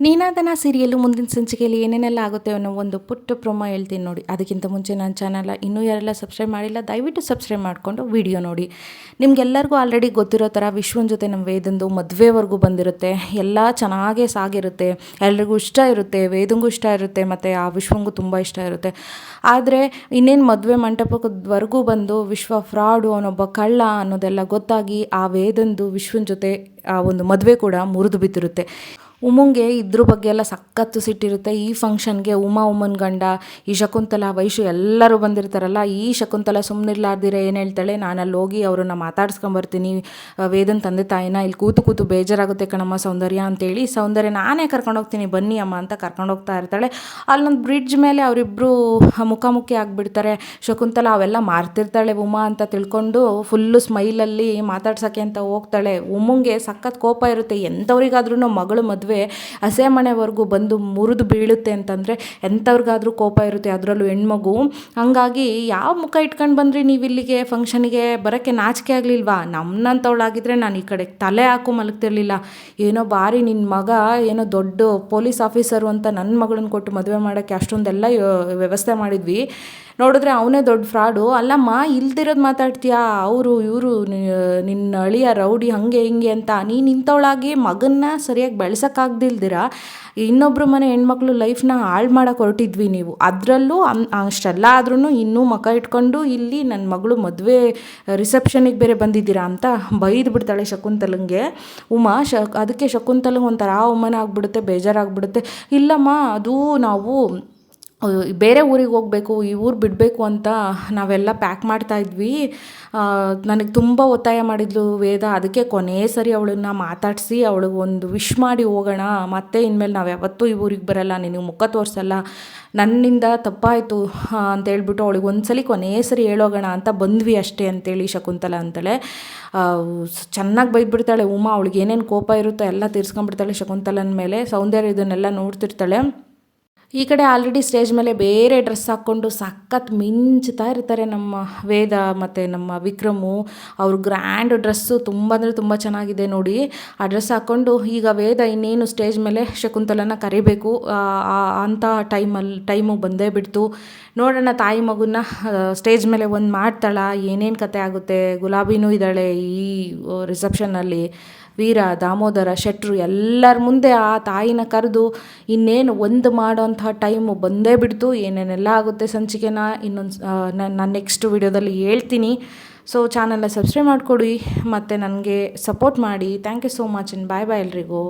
ನೀನಾದನ serial ಮುಂದಿನ ಸಂಚಿಕೆಯಲ್ಲಿ ಏನೇನೆಲ್ಲ ಆಗುತ್ತೆ ಅನ್ನೋ ಒಂದು ಪುಟ್ಟ ಪ್ರೊಮೋ ಹೇಳ್ತೀನಿ ನೋಡಿ. ಅದಕ್ಕಿಂತ ಮುಂಚೆ ನನ್ನ ಚಾನಲ್ ಇನ್ನೂ ಯಾರೆಲ್ಲ ಸಬ್ಸ್ಕ್ರೈಬ್ ಮಾಡಿಲ್ಲ ದಯವಿಟ್ಟು ಸಬ್ಸ್ಕ್ರೈಬ್ ಮಾಡಿಕೊಂಡು ವಿಡಿಯೋ ನೋಡಿ. ನಿಮ್ಗೆಲ್ಲರಿಗೂ ಆಲ್ರೆಡಿ ಗೊತ್ತಿರೋ ಥರ ವಿಶ್ವನ ಜೊತೆ ನಮ್ಮ ವೇದಂದು ಮದುವೆವರೆಗೂ ಬಂದಿರುತ್ತೆ. ಎಲ್ಲ ಚೆನ್ನಾಗೇ ಸಾಗಿರುತ್ತೆ, ಎಲ್ರಿಗೂ ಇಷ್ಟ ಇರುತ್ತೆ, ವೇದಂಗೂ ಇಷ್ಟ ಇರುತ್ತೆ ಮತ್ತು ಆ ವಿಶ್ವಂಗೂ ತುಂಬ ಇಷ್ಟ ಇರುತ್ತೆ. ಆದರೆ ಇನ್ನೇನು ಮದುವೆ ಮಂಟಪದವರೆಗೂ ಬಂದು ವಿಶ್ವ ಫ್ರಾಡು, ಅವನೊಬ್ಬ ಕಳ್ಳ ಅನ್ನೋದೆಲ್ಲ ಗೊತ್ತಾಗಿ ಆ ವೇದಂದು ವಿಶ್ವನ ಜೊತೆ ಆ ಒಂದು ಮದುವೆ ಕೂಡ ಮುರಿದು ಬಿದ್ದಿರುತ್ತೆ. ಉಮಂಗೆ ಇದ್ರ ಬಗ್ಗೆ ಎಲ್ಲ ಸಖತ್ತು ಸಿಟ್ಟಿರುತ್ತೆ. ಈ ಫಂಕ್ಷನ್ಗೆ ಉಮ್ಮನ ಗಂಡ, ಈ ಶಕುಂತಲಾ, ವೈಶು ಎಲ್ಲರೂ ಬಂದಿರ್ತಾರಲ್ಲ. ಈ ಶಕುಂತಲಾ ಸುಮ್ಮನಿರ್ಲಾರ್ದಿರ ಏನು ಹೇಳ್ತಾಳೆ, ನಾನು ಅಲ್ಲಿ ಹೋಗಿ ಅವ್ರನ್ನ ಮಾತಾಡ್ಸ್ಕೊಂಬರ್ತೀನಿ, ವೇದನ್ ತಂದೆ ತಾಯಿನ, ಇಲ್ಲಿ ಕೂತು ಬೇಜಾರಾಗುತ್ತೆ ಕಣಮ್ಮ ಸೌಂದರ್ಯ ಅಂತೇಳಿ, ಸೌಂದರ್ಯ ನಾನೇ ಕರ್ಕೊಂಡೋಗ್ತೀನಿ ಬನ್ನಿ ಅಮ್ಮ ಅಂತ ಕರ್ಕೊಂಡೋಗ್ತಾ ಇರ್ತಾಳೆ. ಅಲ್ಲೊಂದು ಬ್ರಿಡ್ಜ್ ಮೇಲೆ ಅವರಿಬ್ಬರು ಮುಖಾಮುಖಿ ಆಗಿಬಿಡ್ತಾರೆ. ಶಕುಂತಲಾ ಅವೆಲ್ಲ ಮಾರ್ತಿರ್ತಾಳೆ ಉಮಾ ಅಂತ ತಿಳ್ಕೊಂಡು ಫುಲ್ಲು ಸ್ಮೈಲಲ್ಲಿ ಮಾತಾಡ್ಸೋಕ್ಕೆ ಅಂತ ಹೋಗ್ತಾಳೆ. ಉಮ್ಮಂಗೆ ಸಖತ್ ಕೋಪ ಇರುತ್ತೆ. ಎಂಥವ್ರಿಗಾದ್ರೂ ಮಗಳು ಮದುವೆ ಹಸೆ ಮನೆವರೆಗೂ ಬಂದು ಮುರಿದು ಬೀಳುತ್ತೆ ಅಂತಂದರೆ ಎಂಥವ್ರಿಗಾದ್ರೂ ಕೋಪ ಇರುತ್ತೆ, ಅದರಲ್ಲೂ ಹೆಣ್ಮಗು. ಹಂಗಾಗಿ ಯಾವ ಮುಖ ಇಟ್ಕೊಂಡು ಬಂದ್ರಿ ನೀವು ಇಲ್ಲಿಗೆ ಫಂಕ್ಷನಿಗೆ, ಬರೋಕ್ಕೆ ನಾಚಿಕೆ ಆಗಲಿಲ್ವಾ? ನಮ್ಮನ್ನಂಥವಳಾಗಿದ್ದರೆ ನಾನು ಈ ಕಡೆ ತಲೆ ಹಾಕು ಮಲಗ್ತಿರ್ಲಿಲ್ಲ. ಏನೋ ಬಾರಿ ನಿನ್ನ ಮಗ ಏನೋ ದೊಡ್ಡ ಪೊಲೀಸ್ ಆಫೀಸರು ಅಂತ ನನ್ನ ಮಗಳನ್ನ ಕೊಟ್ಟು ಮದುವೆ ಮಾಡೋಕ್ಕೆ ಅಷ್ಟೊಂದೆಲ್ಲ ವ್ಯವಸ್ಥೆ ಮಾಡಿದ್ವಿ, ನೋಡಿದ್ರೆ ಅವನೇ ದೊಡ್ಡ ಫ್ರಾಡು. ಅಲ್ಲಮ್ಮ ಇಲ್ದಿರೋದು ಮಾತಾಡ್ತೀಯಾ, ಅವರು ಇವರು ನಿನ್ನ ಅಳಿಯ ರೌಡಿ ಹಾಗೆ ಹಿಂಗೆ ಅಂತ. ನೀನು ಇಂಥವಳಾಗಿ ಮಗನ್ನ ಸರಿಯಾಗಿ ಬೆಳೆಸೋಕ್ಕಾಗ್ದಿಲ್ದಿರ ಇನ್ನೊಬ್ಬರು ಮನೆ ಹೆಣ್ಮಕ್ಳು ಲೈಫ್ನ ಹಾಳು ಮಾಡೋಕೆ ಹೊರಟಿದ್ವಿ ನೀವು. ಅದರಲ್ಲೂ ಅಷ್ಟೆಲ್ಲ ಆದ್ರೂ ಇನ್ನೂ ಮುಖ ಇಟ್ಕೊಂಡು ಇಲ್ಲಿ ನನ್ನ ಮಗಳು ಮದುವೆ ರಿಸೆಪ್ಷನಿಗೆ ಬೇರೆ ಬಂದಿದ್ದೀರಾ ಅಂತ ಬೈದು ಬಿಡ್ತಾಳೆ ಶಕುಂತಲಂಗೆ ಉಮಾ. ಅದಕ್ಕೆ ಶಕುಂತಲಂಗೆ ಒಂಥರ ಅವಮಾನ ಆಗಿಬಿಡುತ್ತೆ, ಬೇಜಾರಾಗ್ಬಿಡುತ್ತೆ. ಇಲ್ಲಮ್ಮ, ಅದು ನಾವು ಬೇರೆ ಊರಿಗೆ ಹೋಗಬೇಕು, ಈ ಊರು ಬಿಡಬೇಕು ಅಂತ ನಾವೆಲ್ಲ ಪ್ಯಾಕ್ ಮಾಡ್ತಾಯಿದ್ವಿ. ನನಗೆ ತುಂಬ ಒತ್ತಾಯ ಮಾಡಿದ್ಲು ವೇದ, ಅದಕ್ಕೆ ಕೊನೆ ಸರಿ ಅವಳನ್ನ ಮಾತಾಡಿಸಿ ಅವಳಿಗೆ ಒಂದು ವಿಶ್ ಮಾಡಿ ಹೋಗೋಣ, ಮತ್ತೆ ಇನ್ಮೇಲೆ ನಾವು ಯಾವತ್ತೂ ಈ ಊರಿಗೆ ಬರೋಲ್ಲ, ನಿನಗೆ ಮುಖ ತೋರಿಸಲ್ಲ, ನನ್ನಿಂದ ತಪ್ಪಾಯಿತು ಅಂತೇಳ್ಬಿಟ್ಟು ಅವಳಿಗೆ ಒಂದ್ಸಲಿ ಕೊನೆ ಸರಿ ಹೇಳೋಗೋಣ ಅಂತ ಬಂದ್ವಿ ಅಷ್ಟೇ ಅಂತೇಳಿ ಶಕುಂತಲಾ ಅಂತಾಳೆ. ಚೆನ್ನಾಗಿ ಬೈದ್ಬಿಡ್ತಾಳೆ ಉಮಾ. ಅವಳಿಗೆ ಏನೇನು ಕೋಪ ಇರುತ್ತೋ ಎಲ್ಲ ತೀರ್ಸ್ಕೊಂಡ್ಬಿಡ್ತಾಳೆ ಶಕುಂತಲನ ಮೇಲೆ. ಸೌಂದರ್ಯ ಇದನ್ನೆಲ್ಲ ನೋಡ್ತಿರ್ತಾಳೆ. ಈ ಕಡೆ ಆಲ್ರೆಡಿ ಸ್ಟೇಜ್ ಮೇಲೆ ಬೇರೆ ಡ್ರೆಸ್ ಹಾಕ್ಕೊಂಡು ಸಖತ್ ಮಿಂಚ್ತಾ ಇರ್ತಾರೆ ನಮ್ಮ ವೇದ ಮತ್ತು ನಮ್ಮ ವಿಕ್ರಮು. ಅವ್ರ ಗ್ರ್ಯಾಂಡ್ ಡ್ರೆಸ್ಸು ತುಂಬ ಅಂದರೆ ತುಂಬ ಚೆನ್ನಾಗಿದೆ ನೋಡಿ. ಆ ಡ್ರೆಸ್ ಹಾಕ್ಕೊಂಡು ಈಗ ವೇದ ಇನ್ನೇನು ಸ್ಟೇಜ್ ಮೇಲೆ ಶಕುಂತಲನ ಕರಿಬೇಕು ಅಂಥ ಟೈಮು ಬಂದೇ ಬಿಡ್ತು. ನೋಡೋಣ ತಾಯಿ ಮಗುನ ಸ್ಟೇಜ್ ಮೇಲೆ ಒಂದು ಮಾಡ್ತಾಳ, ಏನೇನು ಕತೆ ಆಗುತ್ತೆ. ಗುಲಾಬಿನೂ ಇದ್ದಾಳೆ ಈ ರಿಸೆಪ್ಷನ್ನಲ್ಲಿ. ವೀರ, ದಾಮೋದರ, ಶೆಟ್ರು ಎಲ್ಲರ ಮುಂದೆ ಆ ತಾಯಿನ ಕರೆದು ಇನ್ನೇನು ಒಂದು ಮಾಡೋಂಥ ಟೈಮು ಬಂದೇ ಬಿಡ್ತು. ಏನೇನೆಲ್ಲ ಆಗುತ್ತೆ ಸಂಚಿಕೆನ ಇನ್ನೊಂದು ನಾನು ನೆಕ್ಸ್ಟ್ ವಿಡಿಯೋದಲ್ಲಿ ಹೇಳ್ತೀನಿ. ಸೊ ಚಾನಲ್ನ ಸಬ್ಸ್ಕ್ರೈಬ್ ಮಾಡಿಕೊಡಿ ಮತ್ತು ನನಗೆ ಸಪೋರ್ಟ್ ಮಾಡಿ. Thank you so much. Bye ಎಲ್ರಿಗೂ.